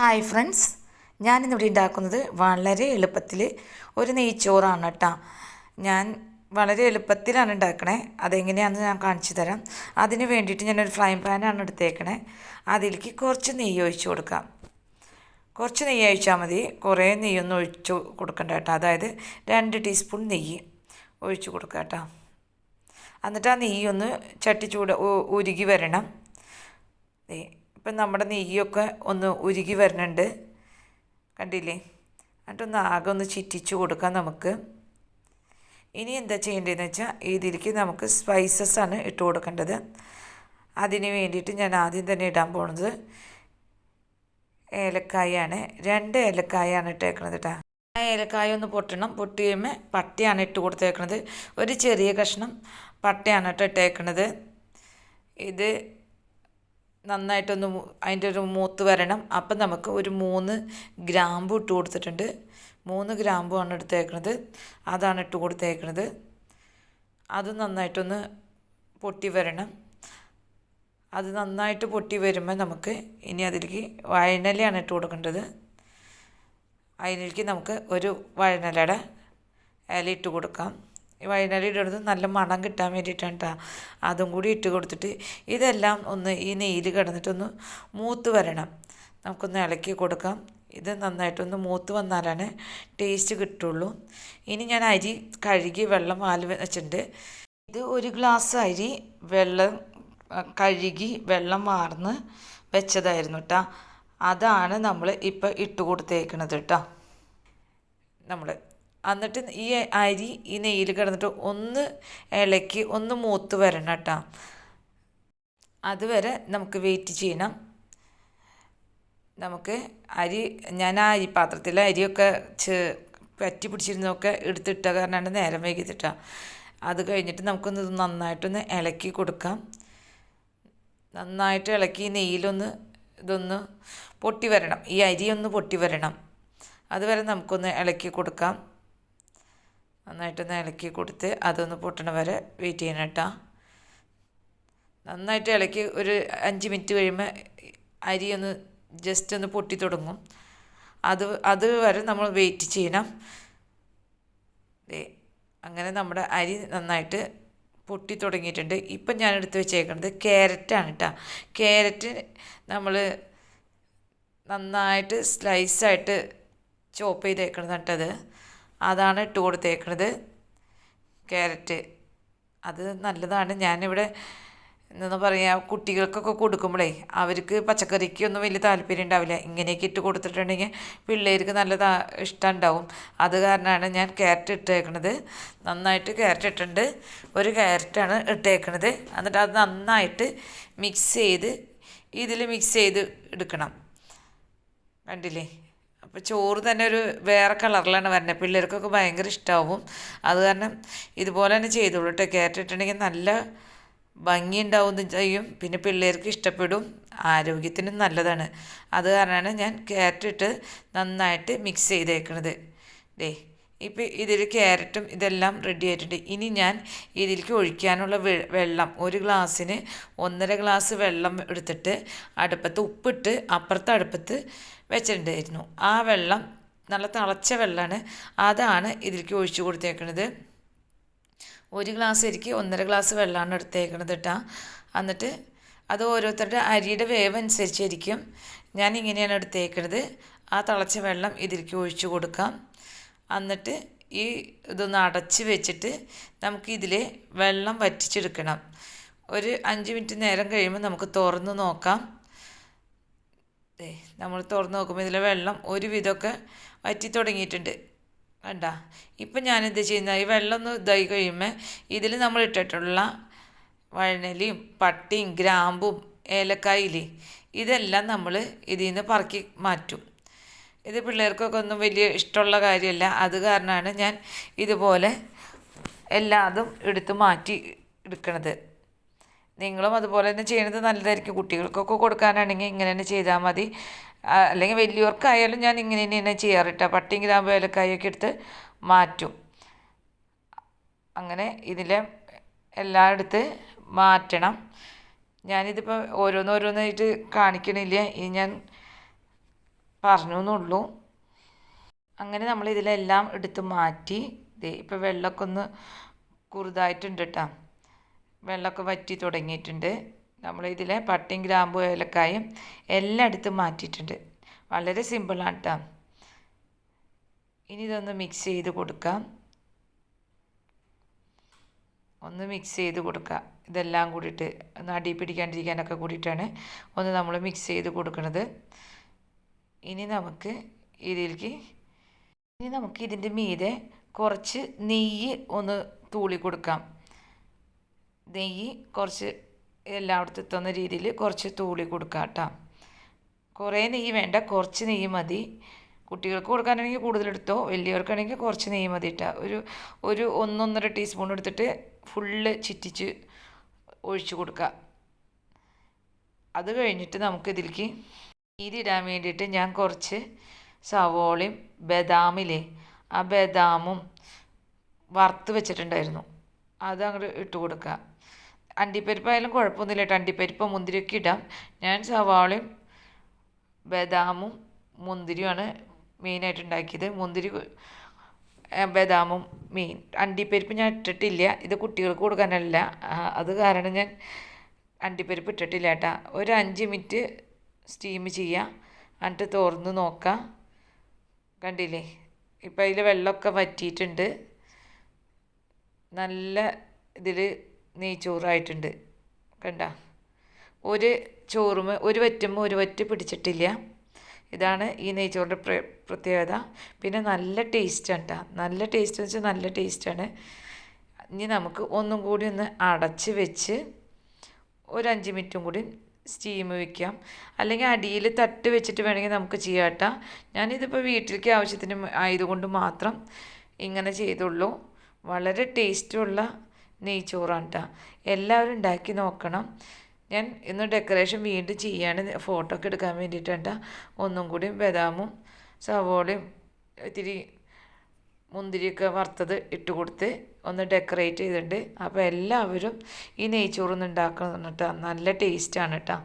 Hi friends, ഞാനിന്നിവിടെ ഉണ്ടാക്കുന്നത് വളരെ എളുപ്പത്തിൽ ഒരു നെയ്ച്ചോറാണ് കേട്ടോ. ഞാൻ വളരെ എളുപ്പത്തിലാണ് ഉണ്ടാക്കണേ. അതെങ്ങനെയാണെന്ന് ഞാൻ കാണിച്ചു തരാം. അതിന് വേണ്ടിയിട്ട് ഞാനൊരു ഫ്രൈ പാനാണ് എടുത്തേക്കണേ. അതിലേക്ക് കുറച്ച് നെയ്യ് ഒഴിച്ചു കൊടുക്കാം. കുറച്ച് നെയ്യ് ഒഴിച്ചാൽ മതി, കുറേ നെയ്യൊന്നും ഒഴിച്ചു കൊടുക്കണ്ട കേട്ടോ. അതായത് 2 ടീസ്പൂൺ നെയ്യ് ഒഴിച്ചു കൊടുക്കാം കേട്ടോ. എന്നിട്ട് ആ നെയ്യൊന്ന് ചട്ടി ഉരുകി വരണം. ഇപ്പം നമ്മുടെ നെയ്യൊക്കെ ഒന്ന് ഉരുകി വരുന്നുണ്ട്, കണ്ടില്ലേ? എന്നിട്ടൊന്ന് ആകെ ഒന്ന് ചിറ്റിച്ച് കൊടുക്കാം നമുക്ക്. ഇനി എന്താ ചെയ്യേണ്ടതെന്ന് വെച്ചാൽ ഇതിലേക്ക് നമുക്ക് സ്പൈസസ് ആണ് ഇട്ട് കൊടുക്കേണ്ടത്. അതിന് വേണ്ടിയിട്ട് ഞാൻ ആദ്യം തന്നെ ഇടാൻ പോകുന്നത് ഏലക്കായാണ്. 2 ഏലക്കായാണ് ഇട്ടേക്കണത് കേട്ടോ. ആ ഏലക്കായ ഒന്ന് പൊട്ടണം. പൊട്ടി കഴിയുമ്പോൾ പട്ടയാണ് ഇട്ട് കൊടുത്തേക്കണത്. ഒരു ചെറിയ കഷ്ണം പട്ടയാണ് കേട്ടോ ഇട്ടേക്കണത്. ഇത് നന്നായിട്ടൊന്ന് അതിൻ്റെ ഒരു മൂത്ത് വരണം. അപ്പം നമുക്ക് ഒരു 3 ഗ്രാമ്പു ഇട്ട് കൊടുത്തിട്ടുണ്ട്. 3 ഗ്രാമ്പുമാണ് എടുത്തേക്കണത്, അതാണ് ഇട്ട് കൊടുത്തേക്കണത്. അത് നന്നായിട്ടൊന്ന് പൊട്ടി വരണം. അത് നന്നായിട്ട് പൊട്ടി വരുമ്പോൾ നമുക്ക് ഇനി അതിലേക്ക് വഴനലയാണ് ഇട്ട് കൊടുക്കേണ്ടത്. അതിലേക്ക് നമുക്ക് ഒരു വഴനലയുടെ ഇല ഇട്ട് കൊടുക്കാം. ഈ വഴനല ഇടുന്നത് നല്ല മണം കിട്ടാൻ വേണ്ടിയിട്ടാണ് കേട്ടോ. അതും കൂടി ഇട്ട് കൊടുത്തിട്ട് ഇതെല്ലാം ഒന്ന് ഈ നെയ്യിൽ കിടന്നിട്ടൊന്ന് മൂത്ത് വരണം. നമുക്കൊന്ന് ഇളക്കി കൊടുക്കാം. ഇത് നന്നായിട്ടൊന്ന് മൂത്ത് വന്നാലാണ് ടേസ്റ്റ് കിട്ടുള്ളൂ. ഇനി ഞാൻ അരി കഴുകി വെള്ളം വെച്ചിട്ടുണ്ട്. ഇത് 1 ഗ്ലാസ് അരി കഴുകി വെള്ളം വാർന്ന് വെച്ചതായിരുന്നു കേട്ടോ. അതാണ് നമ്മൾ ഇപ്പോൾ ഇട്ട് കൊടുത്തേക്കണത് കേട്ടോ. എന്നിട്ട് ഈ അരി ഈ നെയ്യിൽ കിടന്നിട്ട് ഒന്ന് ഇളക്കി ഒന്ന് മൂത്ത് വരണം കേട്ടോ. അതുവരെ നമുക്ക് വെയിറ്റ് ചെയ്യണം. നമുക്ക് ഞാൻ ആ അരി പാത്രത്തിൽ അരിയൊക്കെ പറ്റി പിടിച്ചിരുന്നൊക്കെ എടുത്തിട്ട കാരണമാണ് നേരം വൈകിട്ടാണ്. അത് കഴിഞ്ഞിട്ട് നമുക്കൊന്ന് നന്നായിട്ടൊന്ന് ഇളക്കി കൊടുക്കാം. നന്നായിട്ട് ഇളക്കി ഇതൊന്ന് പൊട്ടി വരണം. ഈ അരി ഒന്ന് പൊട്ടി വരണം. അതുവരെ നമുക്കൊന്ന് ഇളക്കി കൊടുക്കാം. നന്നായിട്ടൊന്ന് ഇളക്കി കൊടുത്ത് അതൊന്ന് പൊട്ടണ വരെ വെയിറ്റ് ചെയ്യണം കേട്ടോ. നന്നായിട്ട് ഇളക്കി ഒരു 5 മിനിറ്റ് കഴിയുമ്പോൾ അരി ഒന്ന് ജസ്റ്റ് ഒന്ന് പൊട്ടി തുടങ്ങും. അതുവരെ നമ്മൾ വെയിറ്റ് ചെയ്യണം. അങ്ങനെ നമ്മുടെ അരി നന്നായിട്ട് പൊട്ടി തുടങ്ങിയിട്ടുണ്ട്. ഇപ്പം ഞാൻ എടുത്ത് വെച്ചേക്കുന്നത് ക്യാരറ്റാണ് കേട്ടോ. ക്യാരറ്റ് നമ്മൾ നന്നായിട്ട് സ്ലൈസായിട്ട് ചോപ്പ് ചെയ്തേക്കണം കേട്ടത്. അതാണ് ഇട്ട് കൊടുത്തേക്കണത് ക്യാരറ്റ്. അത് നല്ലതാണ്. ഞാനിവിടെ എന്താ പറയുക, കുട്ടികൾക്കൊക്കെ കൊടുക്കുമ്പോഴേ അവർക്ക് പച്ചക്കറിക്കൊന്നും വലിയ താല്പര്യം ഉണ്ടാവില്ല. ഇങ്ങനെയൊക്കെ ഇട്ട് കൊടുത്തിട്ടുണ്ടെങ്കിൽ പിള്ളേർക്ക് നല്ല ഇഷ്ടം ഉണ്ടാവും. അത് കാരണമാണ് ഞാൻ ക്യാരറ്റ് ഇട്ടേക്കണത്. നന്നായിട്ട് ക്യാരറ്റ് ഇട്ടിട്ടുണ്ട്. 1 ക്യാരറ്റാണ് ഇട്ടേക്കണത്. എന്നിട്ട് അത് നന്നായിട്ട് മിക്സ് ചെയ്ത് എടുക്കണം. കണ്ടില്ലേ? അപ്പോൾ ചോറ് തന്നെ ഒരു വേറെ കളറിലാണ് വരുന്നത്. പിള്ളേർക്കൊക്കെ ഭയങ്കര ഇഷ്ടമാവും. അത് കാരണം ഇതുപോലെ തന്നെ ചെയ്തോളൂ കേട്ടോ. ക്യാരറ്റ് ഇട്ടിട്ടുണ്ടെങ്കിൽ നല്ല ഭംഗി ഉണ്ടാവുകയും ചെയ്യും. പിന്നെ പിള്ളേർക്ക് ഇഷ്ടപ്പെടും, ആരോഗ്യത്തിനും നല്ലതാണ്. അത് കാരണമാണ് ഞാൻ ക്യാരറ്റ് ഇട്ട് നന്നായിട്ട് മിക്സ് ചെയ്തേക്കണത്. ഇപ്പോൾ ഇതിൽ ക്യാരറ്റും ഇതെല്ലാം റെഡി ആയിട്ടുണ്ട്. ഇനി ഞാൻ ഇതിലേക്ക് ഒഴിക്കാനുള്ള വെള്ളം 1 ഗ്ലാസ്സിന് 1.5 ഗ്ലാസ് വെള്ളം എടുത്തിട്ട് അടുപ്പത്ത് ഉപ്പിട്ട് അപ്പുറത്തെ അടുപ്പത്ത് വെച്ചിട്ടുണ്ടായിരുന്നു. ആ വെള്ളം നല്ല തിളച്ച വെള്ളമാണ്. അതാണ് ഇതിലേക്ക് ഒഴിച്ചു കൊടുത്തേക്കണത്. 1 ഗ്ലാസ് അരിക്ക് 1.5 ഗ്ലാസ് വെള്ളമാണ് എടുത്തേക്കണത് കേട്ടോ. എന്നിട്ട് അത് ഓരോരുത്തരുടെ അരിയുടെ വേവ് അനുസരിച്ചായിരിക്കും. ഞാൻ ഇങ്ങനെയാണ് എടുത്തേക്കണത്. ആ തിളച്ച വെള്ളം ഇതിലേക്ക് ഒഴിച്ചു കൊടുക്കാം. എന്നിട്ട് ഇതൊന്ന് അടച്ച് വെച്ചിട്ട് നമുക്കിതിൽ വെള്ളം വറ്റിച്ചെടുക്കണം. ഒരു 5 മിനിറ്റ് നേരം കഴിയുമ്പോൾ നമുക്ക് തുറന്ന് നോക്കാം. നമ്മൾ തുറന്ന് നോക്കുമ്പോൾ ഇതിലെ വെള്ളം ഒരുവിധമൊക്കെ വറ്റി തുടങ്ങിയിട്ടുണ്ട്. കണ്ട? ഇപ്പം ഞാനെന്ത് ചെയ്യുന്നത്, ഈ വെള്ളം ഒന്ന് ഇതായി കഴിയുമ്പോൾ ഇതിൽ നമ്മൾ ഇട്ടിട്ടുള്ള വഴനലയും പട്ടയും ഗ്രാമ്പും ഏലക്കായില്ലേ, ഇതെല്ലാം നമ്മൾ ഇതിൽ നിന്ന് പറക്കി മാറ്റും. ഇത് പിള്ളേർക്കൊക്കെ ഒന്നും വലിയ ഇഷ്ടമുള്ള കാര്യമല്ല. അത് കാരണമാണ് ഞാൻ ഇതുപോലെ എല്ലാതും എടുത്ത് മാറ്റി എടുക്കണത്. നിങ്ങളും അതുപോലെ തന്നെ ചെയ്യണത് നല്ലതായിരിക്കും. കുട്ടികൾക്കൊക്കെ കൊടുക്കാനാണെങ്കിൽ ഇങ്ങനെ തന്നെ ചെയ്താൽ മതി. അല്ലെങ്കിൽ വലിയവർക്കായാലും ഞാൻ ഇങ്ങനെ തന്നെ ചെയ്യാറിട്ട പട്ടയും ഗ്രാമ്പും ഏലക്കായൊക്കെ എടുത്ത് മാറ്റും. അങ്ങനെ ഇതിലെ എല്ലാം എടുത്ത് മാറ്റണം. ഞാനിതിപ്പോൾ ഓരോന്നോരോന്നായിട്ട് കാണിക്കണില്ല. ഇനി ഞാൻ പറഞ്ഞു എന്നുള്ളൂ. അങ്ങനെ നമ്മൾ ഇതിലെല്ലാം എടുത്ത് മാറ്റി. ഇപ്പോൾ വെള്ളമൊക്കെ ഒന്ന് കുറുതായിട്ടുണ്ട് കേട്ടോ. വെള്ളമൊക്കെ വറ്റി തുടങ്ങിയിട്ടുണ്ട്. നമ്മൾ ഇതിലെ പട്ടയും ഗ്രാമ്പും ഏലക്കായും എല്ലാം എടുത്ത് മാറ്റിയിട്ടുണ്ട്. വളരെ സിമ്പിളാണ് കേട്ടോ. ഇനി ഇതൊന്ന് മിക്സ് ചെയ്ത് കൊടുക്കാം. ഒന്ന് മിക്സ് ചെയ്ത് കൊടുക്കുക. ഇതെല്ലാം കൂടിയിട്ട് ഒന്ന് അടി പിടിക്കാണ്ടിരിക്കാനൊക്കെ കൂടിയിട്ടാണ് ഒന്ന് നമ്മൾ മിക്സ് ചെയ്ത് കൊടുക്കുന്നത്. ഇനി നമുക്ക് ഇതിൻ്റെ മീതെ കുറച്ച് നെയ്യ് ഒന്ന് തൂളി കൊടുക്കാം. നെയ്യ് കുറച്ച് എല്ലായിടത്തും എത്തുന്ന രീതിയിൽ കുറച്ച് തൂളി കൊടുക്കാം കേട്ടോ. കുറേ നെയ്യ് വേണ്ട, കുറച്ച് നെയ്യ് മതി. കുട്ടികൾക്ക് കൊടുക്കാനാണെങ്കിൽ കൂടുതലെടുത്തോ, വലിയവർക്കാണെങ്കിൽ കുറച്ച് നെയ്യ് മതി കേട്ടോ. ഒരു 1-1.5 ടീസ്പൂൺ എടുത്തിട്ട് ഫുള്ള് ചിറ്റിച്ച് ഒഴിച്ച് കൊടുക്കുക. അത് കഴിഞ്ഞിട്ട് നമുക്കിതിലേക്ക് നീരിടാൻ വേണ്ടിയിട്ട് ഞാൻ കുറച്ച് സവോളയും ബദാമില്ലേ, ആ ബദാമും വറുത്ത് വെച്ചിട്ടുണ്ടായിരുന്നു, അത് അങ്ങോട്ട് ഇട്ട് കൊടുക്കുക. അണ്ടിപ്പരിപ്പായാലും കുഴപ്പമൊന്നുമില്ല കേട്ടോ, അണ്ടിപ്പരിപ്പ് മുന്തിരിയൊക്കെ ഇടാം. ഞാൻ സവാളയും ബദാമും മുന്തിരിയുമാണ് മെയിനായിട്ട് ഉണ്ടാക്കിയത്. മുന്തിരി ബദാമും മെയിൻ. അണ്ടിപ്പരിപ്പ് ഞാൻ ഇട്ടിട്ടില്ല, ഇത് കുട്ടികൾക്ക് കൊടുക്കാനല്ല, അത് കാരണം ഞാൻ അണ്ടിപ്പരിപ്പ് ഇട്ടിട്ടില്ല കേട്ടോ. ഒരു 5 മിനിറ്റ് സ്റ്റീം ചെയ്യുക, എന്നിട്ട് തുറന്ന് നോക്കാം. കണ്ടില്ലേ, ഇപ്പം അതിൽ വെള്ളമൊക്കെ വറ്റിയിട്ടുണ്ട്. നല്ല ഇതിൽ നെയ്ച്ചോറായിട്ടുണ്ട്. കണ്ട, ഒരു വറ്റുമ്പോൾ ഒരു വറ്റ് പിടിച്ചിട്ടില്ല. ഇതാണ് ഈ നെയ്ച്ചോറിൻ്റെ പ്രത്യേകത. പിന്നെ നല്ല ടേസ്റ്റാണ് കേട്ടോ. നല്ല ടേസ്റ്റ് എന്ന് വെച്ചാൽ നല്ല ടേസ്റ്റാണ്. ഇനി നമുക്ക് ഒന്നും കൂടി ഒന്ന് അടച്ച് വെച്ച് ഒരു 5 മിനിറ്റും കൂടി സ്റ്റീം വയ്ക്കാം. അല്ലെങ്കിൽ അടിയിൽ തട്ട് വെച്ചിട്ട് വേണമെങ്കിൽ നമുക്ക് ചെയ്യാം കേട്ടോ. ഞാനിതിപ്പോൾ വീട്ടിലേക്ക് ആവശ്യത്തിന് ആയതുകൊണ്ട് മാത്രം ഇങ്ങനെ ചെയ്തുള്ളൂ. വളരെ ടേസ്റ്റുള്ള നെയ്ച്ചോറാണ് കേട്ടോ. എല്ലാവരും ഉണ്ടാക്കി നോക്കണം. ഞാൻ ഇന്ന് ഡെക്കറേഷൻ വീണ്ടും ചെയ്യാണ്, ഫോട്ടോ ഒക്കെ എടുക്കാൻ വേണ്ടിയിട്ടാണ്. ഒന്നും കൂടി ബദാമും സവോളയും ഇത്തിരി മുന്തിരിയൊക്കെ വറുത്തത് ഇട്ട് കൊടുത്ത് ഒന്ന് ഡെക്കറേറ്റ് ചെയ്തിട്ടുണ്ട്. അപ്പോൾ എല്ലാവരും ഈ നെയ്ച്ചോറൊന്ന് ഉണ്ടാക്കണം കേട്ടോ. നല്ല ടേസ്റ്റാണ് കേട്ടോ.